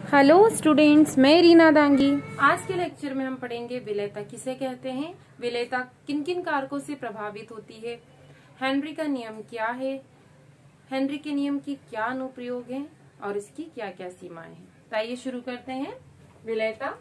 Hello students, मैं रीना दांगी। आज के लेक्चर में हम पढ़ेंगे विलेयता किसे कहते हैं, विलेयता किन किन कारकों से प्रभावित होती है, हेनरी का नियम क्या है, हेनरी के नियम की क्या अनुप्रयोग है और इसकी क्या क्या सीमाएं हैं। तो आइए शुरू करते हैं। विलेयता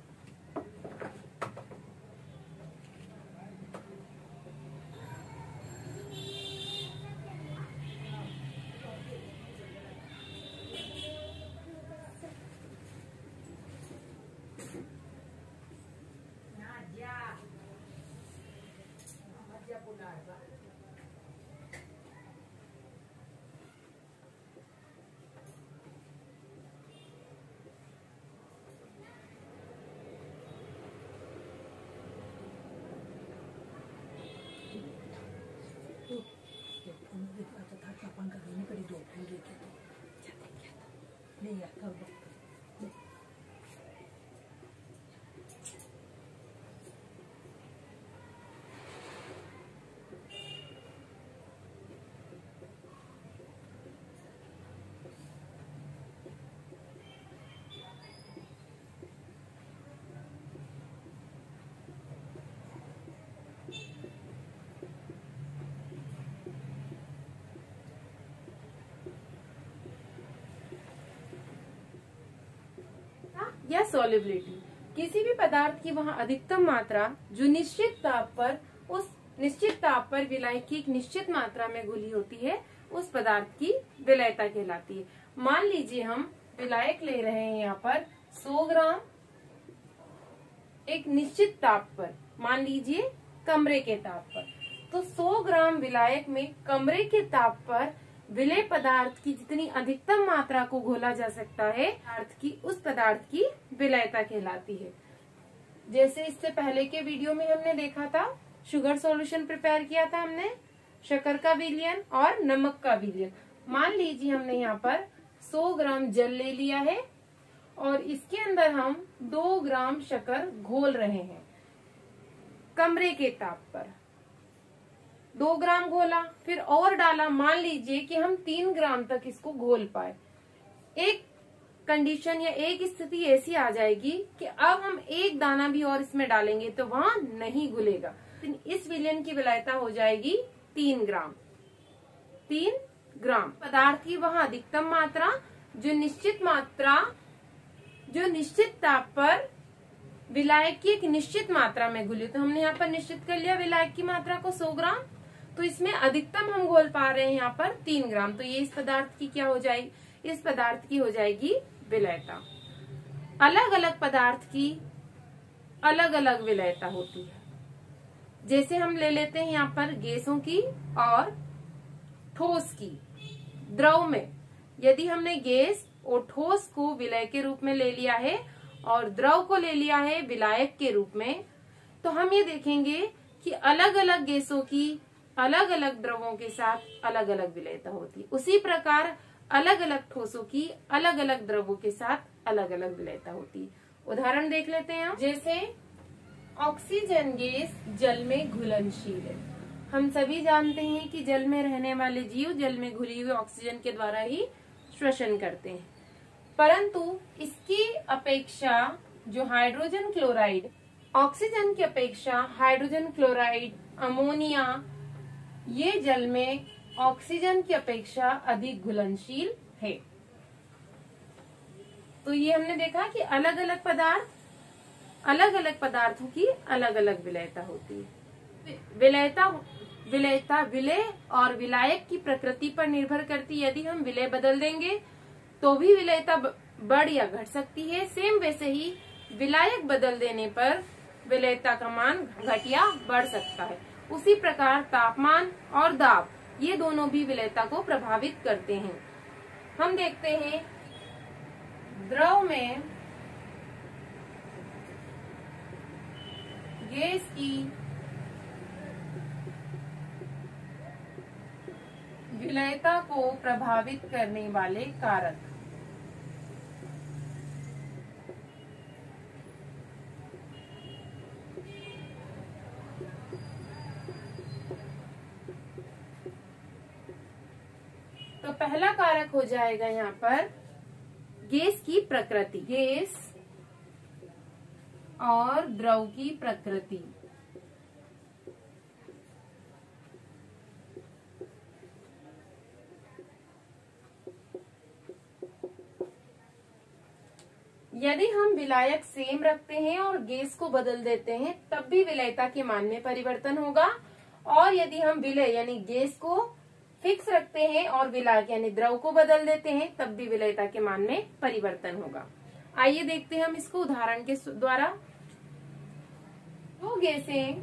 या सॉलिबिलिटी, किसी भी पदार्थ की वहाँ अधिकतम मात्रा जो निश्चित ताप पर, उस निश्चित ताप पर विलायक की एक निश्चित मात्रा में घुली होती है, उस पदार्थ की विलेयता कहलाती है। मान लीजिए हम विलायक ले रहे हैं यहाँ पर 100 ग्राम एक निश्चित ताप पर, मान लीजिए कमरे के ताप पर। तो 100 ग्राम विलायक में कमरे के ताप पर विलेय पदार्थ की जितनी अधिकतम मात्रा को घोला जा सकता है, उस पदार्थ की विलेयता कहलाती है। जैसे इससे पहले के वीडियो में हमने देखा था, शुगर सॉल्यूशन प्रिपेयर किया था हमने, शक्कर का विलयन और नमक का विलयन। मान लीजिए हमने यहाँ पर 100 ग्राम जल ले लिया है और इसके अंदर हम 2 ग्राम शक्कर घोल रहे हैं कमरे के ताप पर। 2 ग्राम घोला, फिर और डाला, मान लीजिए कि हम 3 ग्राम तक इसको घोल पाए। एक कंडीशन या एक स्थिति ऐसी आ जाएगी कि अब हम एक दाना भी और इसमें डालेंगे तो वहां नहीं घुलेगा। इस विलयन की विलेयता हो जाएगी 3 ग्राम। 3 ग्राम पदार्थ की वहां अधिकतम मात्रा जो निश्चित ताप पर विलायक की एक निश्चित मात्रा में घुली। तो हमने यहाँ पर निश्चित कर लिया विलायक की मात्रा को 100 ग्राम, तो इसमें अधिकतम हम घोल पा रहे हैं यहाँ पर 3 ग्राम। तो ये इस पदार्थ की क्या हो जाएगी, इस पदार्थ की हो जाएगी विलेयता। अलग अलग पदार्थ की अलग अलग विलेयता होती है। जैसे हम ले लेते हैं यहाँ पर गैसों की और ठोस की। द्रव में यदि हमने गैस और ठोस को विलेय के रूप में ले लिया है और द्रव को ले लिया है विलायक के रूप में, तो हम ये देखेंगे कि अलग अलग गैसों की अलग अलग द्रवों के साथ अलग अलग विलेयता होती है। उसी प्रकार अलग अलग ठोसों की अलग अलग द्रवों के साथ अलग अलग विलेयता होती है। उदाहरण देख लेते हैं हम। जैसे ऑक्सीजन गैस जल में घुलनशील है। हम सभी जानते हैं कि जल में रहने वाले जीव जल में घुली हुई ऑक्सीजन के द्वारा ही श्वसन करते हैं, परंतु इसकी अपेक्षा जो हाइड्रोजन क्लोराइड, ऑक्सीजन की अपेक्षा हाइड्रोजन क्लोराइड, अमोनिया, ये जल में ऑक्सीजन की अपेक्षा अधिक घुलनशील है। तो ये हमने देखा कि अलग अलग पदार्थों की अलग अलग विलेयता होती है। विलेयता विलेय और विलायक की प्रकृति पर निर्भर करती है। यदि हम विलेय बदल देंगे तो भी विलेयता बढ़ या घट सकती है। सेम वैसे ही विलायक बदल देने पर विलेयता का मान घट या बढ़ सकता है। उसी प्रकार तापमान और दाब, ये दोनों भी विलेयता को प्रभावित करते हैं। हम देखते हैं द्रव में गैस की विलेयता को प्रभावित करने वाले कारक। तो पहला कारक हो जाएगा यहाँ पर गैस की प्रकृति, गैस और द्रव की प्रकृति। यदि हम विलायक सेम रखते हैं और गैस को बदल देते हैं तब भी विलयता के मान में परिवर्तन होगा, और यदि हम विलय यानी गैस को फिक्स रखते हैं और विलायक यानी द्रव को बदल देते हैं तब भी विलयता के मान में परिवर्तन होगा। आइए देखते हैं हम इसको उदाहरण के द्वारा। तो गैसें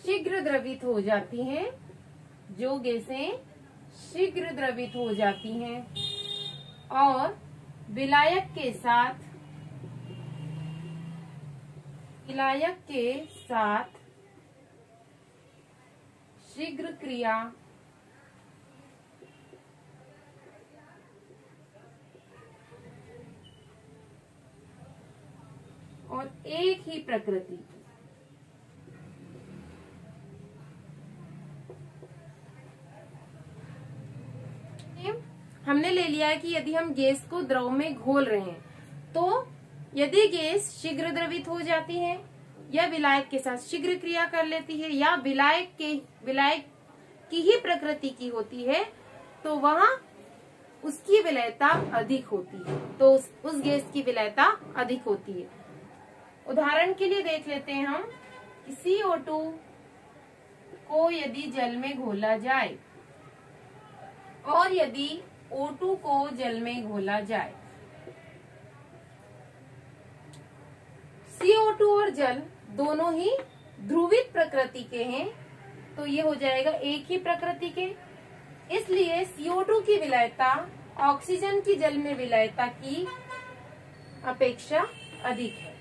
शीघ्र द्रवित हो जाती हैं, जो गैसें शीघ्र द्रवित हो जाती हैं और विलायक के साथ शीघ्र क्रिया और एक ही प्रकृति हमने ले लिया है कि यदि हम गैस को द्रव में घोल रहे हैं तो यदि गैस शीघ्र द्रवित हो जाती है या विलायक के साथ शीघ्र क्रिया कर लेती है या विलायक की ही प्रकृति की होती है तो वहां उसकी विलयता अधिक होती है, तो उस गैस की विलयता अधिक होती है। उदाहरण के लिए देख लेते हैं हम कि CO2 को यदि जल में घोला जाए और यदि O2 को जल में घोला जाए, CO2 और जल दोनों ही ध्रुवित प्रकृति के हैं तो ये हो जाएगा एक ही प्रकृति के, इसलिए CO2 की विलयता ऑक्सीजन की जल में विलयता की अपेक्षा अधिक है,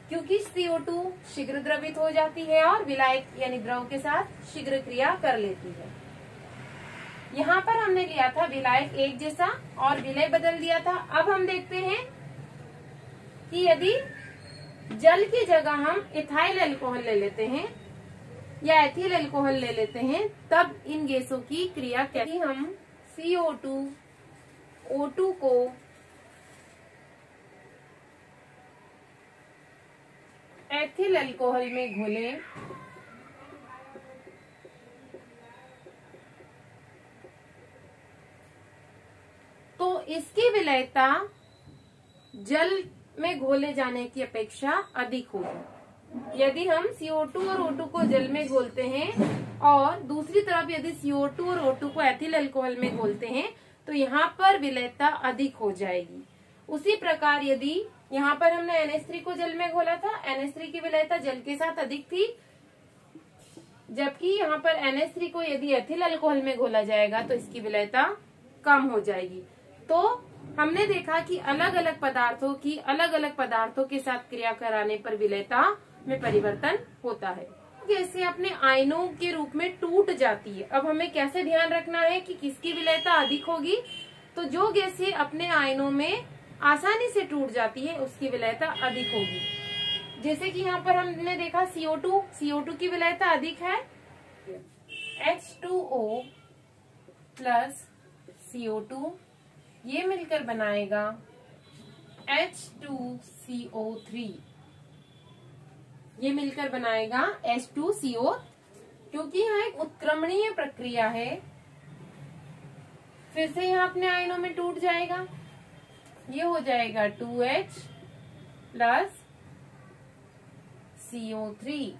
क्योंकि CO2 शीघ्र द्रवित हो जाती है और विलायक यानी द्रव के साथ शीघ्र क्रिया कर लेती है। यहाँ पर हमने लिया था विलायक एक जैसा और विलय बदल दिया था। अब हम देखते हैं कि यदि जल की जगह हम इथाइल अल्कोहल ले लेते हैं या एथिल अल्कोहल ले लेते हैं तब इन गैसों की क्रिया कैसी। हम CO2 O2 को एथिल अल्कोहल में घोलें तो इसकी विलयता जल में घोले जाने की अपेक्षा अधिक होगी। यदि हम CO2 और O2 को जल में घोलते हैं और दूसरी तरफ यदि CO2 और O2 को एथिल अल्कोहल में घोलते हैं तो यहाँ पर विलयता अधिक हो जाएगी। उसी प्रकार यदि यहाँ पर हमने NH3 को जल में घोला था, NH3 की विलयता जल के साथ अधिक थी, जबकि यहाँ पर NH3 को यदि एथिल अल्कोहल में घोला जाएगा तो इसकी विलयता कम हो जाएगी। तो हमने देखा कि अलग अलग पदार्थों के साथ क्रिया कराने पर विलयता में परिवर्तन होता है। गैसें अपने आयनों के रूप में टूट जाती है। अब हमें कैसे ध्यान रखना है कि किसकी विलयता अधिक होगी, तो जो गैसें अपने आयनों में आसानी से टूट जाती है उसकी विलयता अधिक होगी। जैसे कि यहाँ पर हमने देखा CO2 की विलयता अधिक है, H2O प्लस CO2 ये मिलकर बनाएगा H2CO3, ये मिलकर बनाएगा H2CO, क्योंकि यहाँ एक उत्क्रमणीय प्रक्रिया है। फिर से यहाँ अपने आयनों में टूट जाएगा, ये हो जाएगा 2H प्लस CO3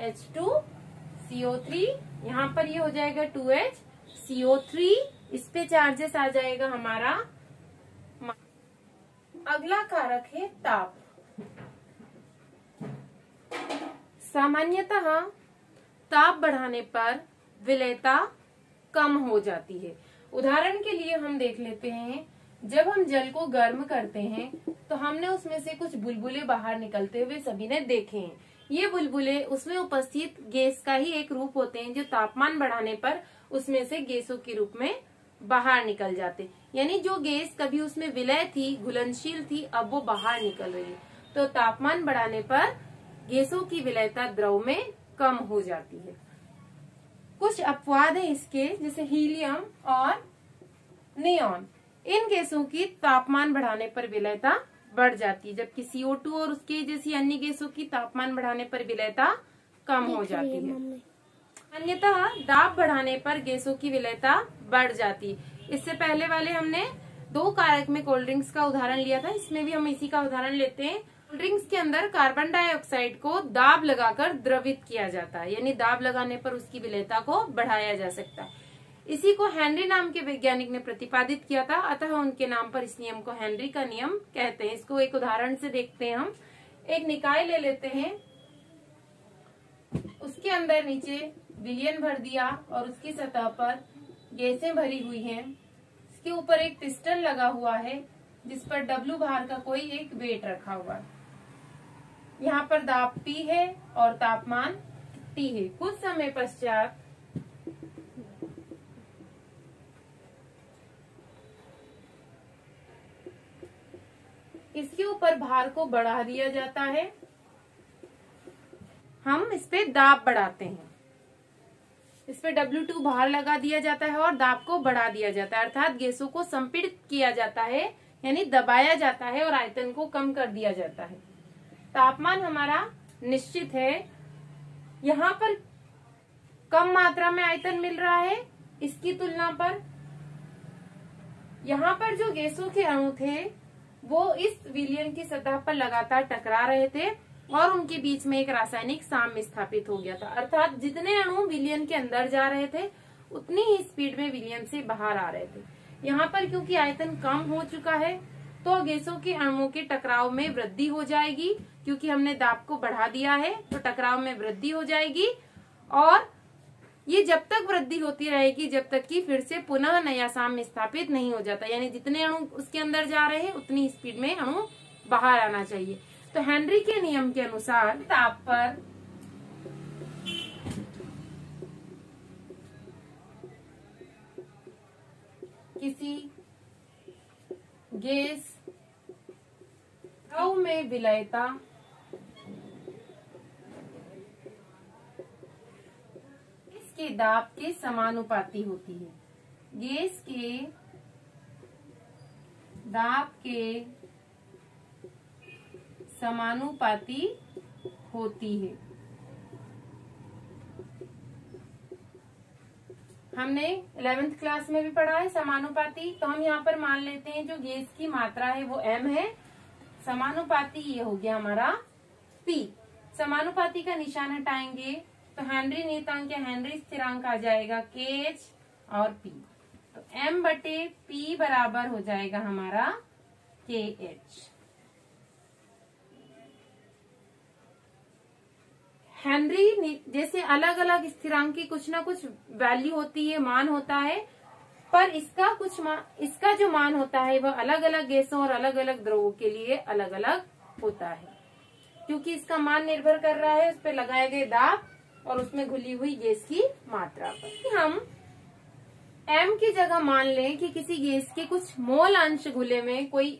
H2CO3, यहाँ पर ये हो जाएगा 2H CO3, इस पे चार्जेस आ जाएगा हमारा। अगला कारक है ताप। सामान्यतः ताप बढ़ाने पर विलयता कम हो जाती है। उदाहरण के लिए हम देख लेते हैं, जब हम जल को गर्म करते हैं तो हमने उसमें से कुछ बुलबुले बाहर निकलते हुए सभी ने देखे हैं। ये बुलबुले उसमें उपस्थित गैस का ही एक रूप होते हैं जो तापमान बढ़ाने पर उसमें से गैसों के रूप में बाहर निकल जाते, यानी जो गैस कभी उसमें विलय थी, घुलनशील थी, अब वो बाहर निकल रही है। तो तापमान बढ़ाने पर गैसों की विलयता द्रव में कम हो जाती है। कुछ अपवाद है इसके, जैसे हीलियम और नियॉन। इन गैसों की तापमान बढ़ाने पर विलयता बढ़ जाती है, जबकि CO2 और उसके जैसी अन्य गैसों की तापमान बढ़ाने पर विलयता कम हो जाती है। अन्यतः दाब बढ़ाने पर गैसों की विलयता बढ़ जाती है। इससे पहले वाले हमने 2 कारक में कोल्ड ड्रिंक्स का उदाहरण लिया था, इसमें भी हम इसी का उदाहरण लेते हैं। कोल्ड ड्रिंक्स के अंदर कार्बन डाइऑक्साइड को दाब लगाकर द्रवित किया जाता है, यानी दाब लगाने पर उसकी विलयता को बढ़ाया जा सकता है। इसी को हेनरी नाम के वैज्ञानिक ने प्रतिपादित किया था, अतः उनके नाम पर इस नियम को हेनरी का नियम कहते हैं। इसको एक उदाहरण से देखते हैं हम। एक निकाय ले लेते हैं, उसके अंदर नीचे विलयन भर दिया और उसकी सतह पर गैसें भरी हुई हैं। इसके ऊपर एक पिस्टन लगा हुआ है जिस पर W भार का कोई एक वेट रखा हुआ है। यहाँ पर दाब P है और तापमान T है। कुछ समय पश्चात इसके ऊपर भार को बढ़ा दिया जाता है, हम इस पे दाब बढ़ाते हैं। इस पे W2 भार लगा दिया जाता है और दाब को बढ़ा दिया जाता है, अर्थात गैसों को संपीड़ित किया जाता है, यानी दबाया जाता है और आयतन को कम कर दिया जाता है। तापमान हमारा निश्चित है। यहाँ पर कम मात्रा में आयतन मिल रहा है इसकी तुलना पर। यहाँ पर जो गैसों के अणु थे वो इस विलयन की सतह पर लगातार टकरा रहे थे और उनके बीच में एक रासायनिक साम्य स्थापित हो गया था, अर्थात जितने अणु विलयन के अंदर जा रहे थे उतनी ही स्पीड में विलयन से बाहर आ रहे थे। यहाँ पर क्योंकि आयतन कम हो चुका है तो गैसों के अणुओं के टकराव में वृद्धि हो जाएगी, क्योंकि हमने दाब को बढ़ा दिया है तो टकराव में वृद्धि हो जाएगी और ये जब तक वृद्धि होती रहेगी जब तक कि फिर से पुनः नया साम्य स्थापित नहीं हो जाता, यानी जितने अणु उसके अंदर जा रहे हैं उतनी स्पीड में अणु बाहर आना चाहिए। तो हेनरी के नियम के अनुसार ताप पर किसी गैस द्रव में विलयता इसके दाब के समानुपाती होती है। गैस के दाब के समानुपाती होती है। हमने 11th क्लास में भी पढ़ा है समानुपाती, तो हम यहाँ पर मान लेते हैं जो गैस की मात्रा है वो m है, समानुपाती ये हो गया हमारा P। समानुपाती का निशान हटाएंगे तो हेनरी नियतांक या हेनरी स्थिरांक आ जाएगा KH और P, तो m बटे P बराबर हो जाएगा हमारा KH। हेनरी जैसे अलग अलग स्थिरांक की कुछ ना कुछ वैल्यू होती है, मान होता है, पर इसका जो मान होता है वह अलग अलग गैसों और अलग अलग द्रवों के लिए अलग अलग होता है, क्योंकि इसका मान निर्भर कर रहा है उस पर लगाए गए दाब और उसमें घुली हुई गैस की मात्रा पर। हम m की जगह मान लें कि किसी गैस के कुछ मोल अंश घुले में कोई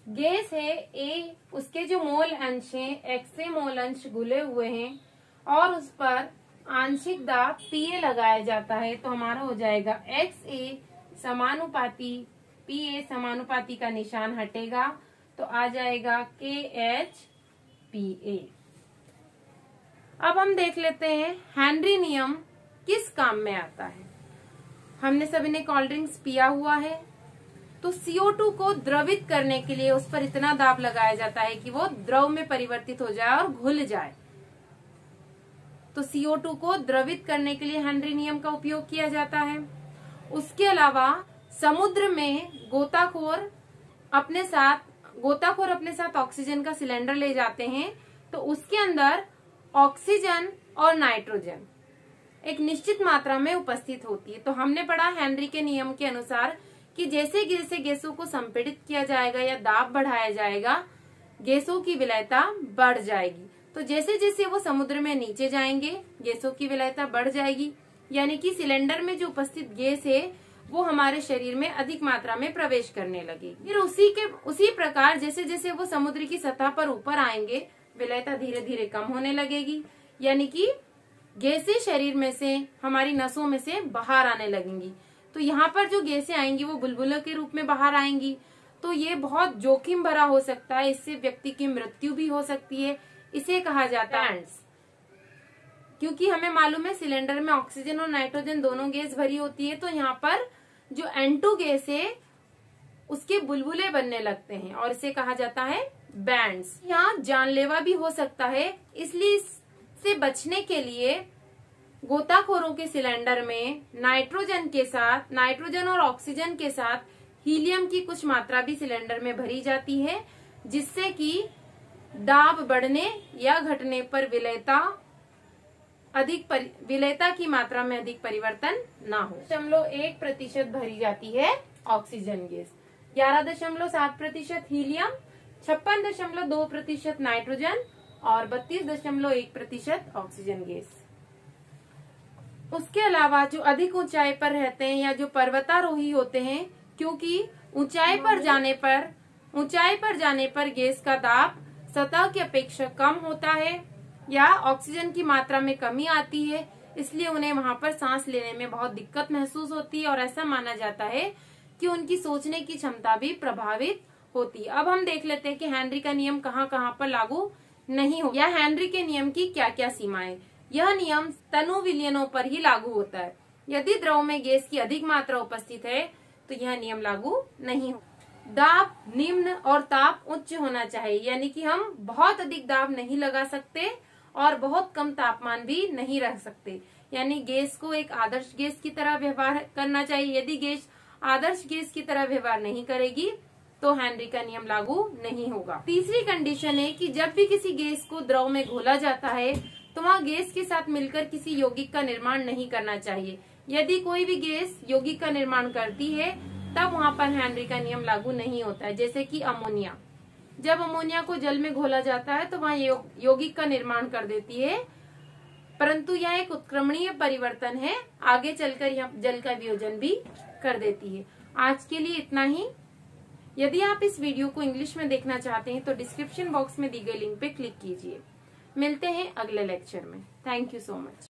गैस है A, उसके जो मोल अंश हैं XA मोल अंश घुले हुए हैं और उस पर आंशिक दाब PA लगाया जाता है, तो हमारा हो जाएगा XA समानुपाती PA, समानुपाती का निशान हटेगा तो आ जाएगा KH PA। अब हम देख लेते हैं हेनरी नियम किस काम में आता है। हमने सभी ने कोल्ड ड्रिंक्स पिया हुआ है, तो CO2 को द्रवित करने के लिए उस पर इतना दाब लगाया जाता है कि वो द्रव में परिवर्तित हो जाए और घुल जाए। तो CO2 को द्रवित करने के लिए हेनरी नियम का उपयोग किया जाता है। उसके अलावा समुद्र में गोताखोर अपने साथ ऑक्सीजन का सिलेंडर ले जाते हैं, तो उसके अंदर ऑक्सीजन और नाइट्रोजन एक निश्चित मात्रा में उपस्थित होती है। तो हमने पढ़ा हेनरी के नियम के अनुसार कि जैसे जैसे गैसों को संपीड़ित किया जाएगा या दाब बढ़ाया जाएगा गैसों की विलयता बढ़ जाएगी। तो जैसे जैसे वो समुद्र में नीचे जाएंगे गैसों की विलयता बढ़ जाएगी, यानी कि सिलेंडर में जो उपस्थित गैस है वो हमारे शरीर में अधिक मात्रा में प्रवेश करने लगेगी। फिर उसी प्रकार जैसे जैसे वो समुद्र की सतह पर ऊपर आएंगे विलयता धीरे धीरे कम होने लगेगी, यानी कि गैसें शरीर में से, हमारी नसों में से बाहर आने लगेंगी। तो यहाँ पर जो गैसें आएंगी वो बुलबुलों के रूप में बाहर आएंगी। तो ये बहुत जोखिम भरा हो सकता है, इससे व्यक्ति की मृत्यु भी हो सकती है। इसे कहा जाता है गैस। क्योंकि हमें मालूम है सिलेंडर में ऑक्सीजन और नाइट्रोजन दोनों गैस भरी होती है, तो यहाँ पर जो N2 गैस है उसके बुलबुले बनने लगते हैं और इसे कहा जाता है बैंड्स। यहाँ जानलेवा भी हो सकता है, इसलिए इससे बचने के लिए गोताखोरों के सिलेंडर में नाइट्रोजन और ऑक्सीजन के साथ हीलियम की कुछ मात्रा भी सिलेंडर में भरी जाती है, जिससे कि दाब बढ़ने या घटने पर विलेयता की मात्रा में अधिक परिवर्तन ना हो। 1% भरी जाती है ऑक्सीजन गैस, 11.7% हीलियम, 56.2% नाइट्रोजन और 32.1% ऑक्सीजन गैस। उसके अलावा जो अधिक ऊंचाई पर रहते हैं या जो पर्वतारोही होते हैं, क्योंकि ऊंचाई पर जाने पर गैस का दाब सतह की अपेक्षा कम होता है या ऑक्सीजन की मात्रा में कमी आती है, इसलिए उन्हें वहां पर सांस लेने में बहुत दिक्कत महसूस होती है और ऐसा माना जाता है कि उनकी सोचने की क्षमता भी प्रभावित होती है। अब हम देख लेते हैं कि हेनरी का नियम कहाँ कहाँ पर लागू नहीं हो, या हेनरी के नियम की क्या क्या सीमाएं। यह नियम तनु विलयनों पर ही लागू होता है। यदि द्रव में गैस की अधिक मात्रा उपस्थित है तो यह नियम लागू नहीं हो। दाब निम्न और ताप उच्च होना चाहिए, यानी कि हम बहुत अधिक दाब नहीं लगा सकते और बहुत कम तापमान भी नहीं रह सकते, यानी गैस को एक आदर्श गैस की तरह व्यवहार करना चाहिए। यदि गैस आदर्श गैस की तरह व्यवहार नहीं करेगी तो हेनरी का नियम लागू नहीं होगा। तीसरी कंडीशन है कि जब भी किसी गैस को द्रव में घोला जाता है तो वहाँ गैस के साथ मिलकर किसी यौगिक का निर्माण नहीं करना चाहिए। यदि कोई भी गैस यौगिक का निर्माण करती है तब वहाँ पर हेनरी का नियम लागू नहीं होता है। जैसे कि अमोनिया, जब अमोनिया को जल में घोला जाता है तो वहाँ यौगिक का निर्माण कर देती है, परंतु यह एक उत्क्रमणीय परिवर्तन है, आगे चलकर यह जल का वियोजन भी कर देती है। आज के लिए इतना ही। यदि आप इस वीडियो को इंग्लिश में देखना चाहते हैं तो डिस्क्रिप्शन बॉक्स में दी गई लिंक पे क्लिक कीजिए। मिलते हैं अगले लेक्चर में। Thank you so much.